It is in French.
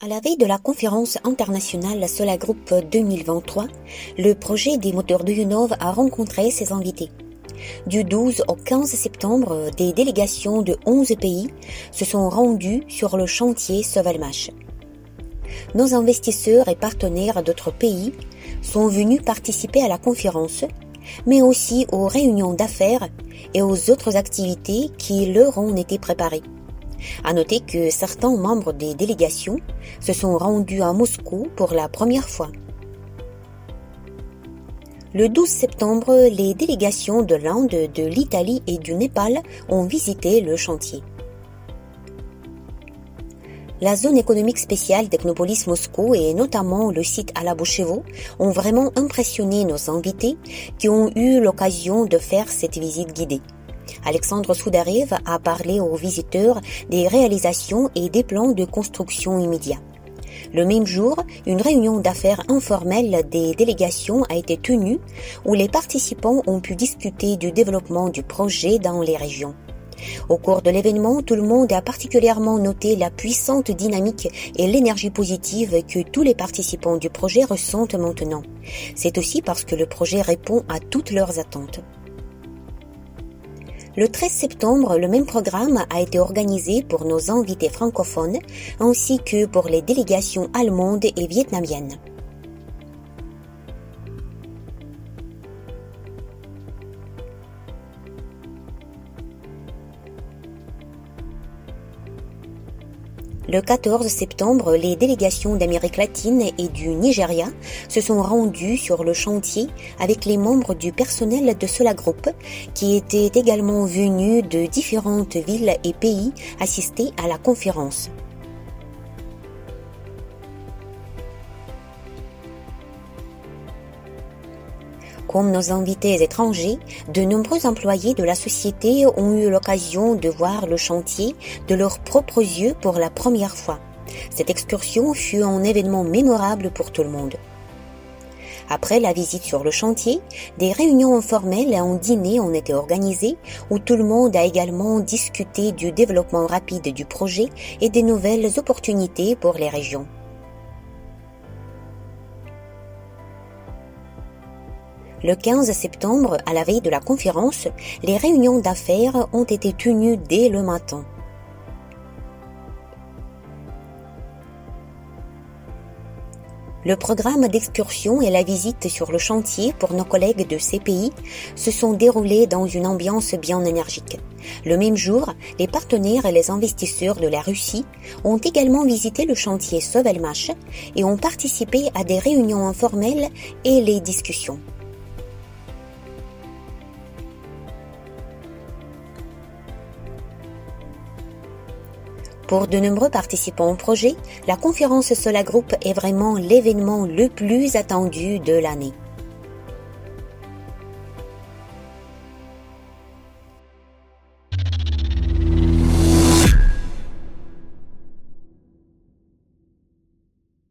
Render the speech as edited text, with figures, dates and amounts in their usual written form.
À la veille de la conférence internationale Solagroup 2023, le projet des moteurs de Yunov a rencontré ses invités. Du 12 au 15 septembre, des délégations de 11 pays se sont rendues sur le chantier Sovelmash. Nos investisseurs et partenaires d'autres pays sont venus participer à la conférence, mais aussi aux réunions d'affaires et aux autres activités qui leur ont été préparées. À noter que certains membres des délégations se sont rendus à Moscou pour la première fois. Le 12 septembre, les délégations de l'Inde, de l'Italie et du Népal ont visité le chantier. La zone économique spéciale Technopolis Moscou et notamment le site Alabouchevo ont vraiment impressionné nos invités qui ont eu l'occasion de faire cette visite guidée. Alexandre Soudarev a parlé aux visiteurs des réalisations et des plans de construction immédiats. Le même jour, une réunion d'affaires informelle des délégations a été tenue où les participants ont pu discuter du développement du projet dans les régions. Au cours de l'événement, tout le monde a particulièrement noté la puissante dynamique et l'énergie positive que tous les participants du projet ressentent maintenant. C'est aussi parce que le projet répond à toutes leurs attentes. Le 13 septembre, le même programme a été organisé pour nos invités francophones ainsi que pour les délégations allemandes et vietnamiennes. Le 14 septembre, les délégations d'Amérique latine et du Nigeria se sont rendues sur le chantier avec les membres du personnel de Solagroup qui étaient également venus de différentes villes et pays assister à la conférence. Comme nos invités étrangers, de nombreux employés de la société ont eu l'occasion de voir le chantier de leurs propres yeux pour la première fois. Cette excursion fut un événement mémorable pour tout le monde. Après la visite sur le chantier, des réunions informelles et un dîner ont été organisées où tout le monde a également discuté du développement rapide du projet et des nouvelles opportunités pour les régions. Le 15 septembre, à la veille de la conférence, les réunions d'affaires ont été tenues dès le matin. Le programme d'excursion et la visite sur le chantier pour nos collègues de ces pays se sont déroulés dans une ambiance bien énergique. Le même jour, les partenaires et les investisseurs de la Russie ont également visité le chantier Sovelmash et ont participé à des réunions informelles et les discussions. Pour de nombreux participants au projet, la conférence Solagroup est vraiment l'événement le plus attendu de l'année.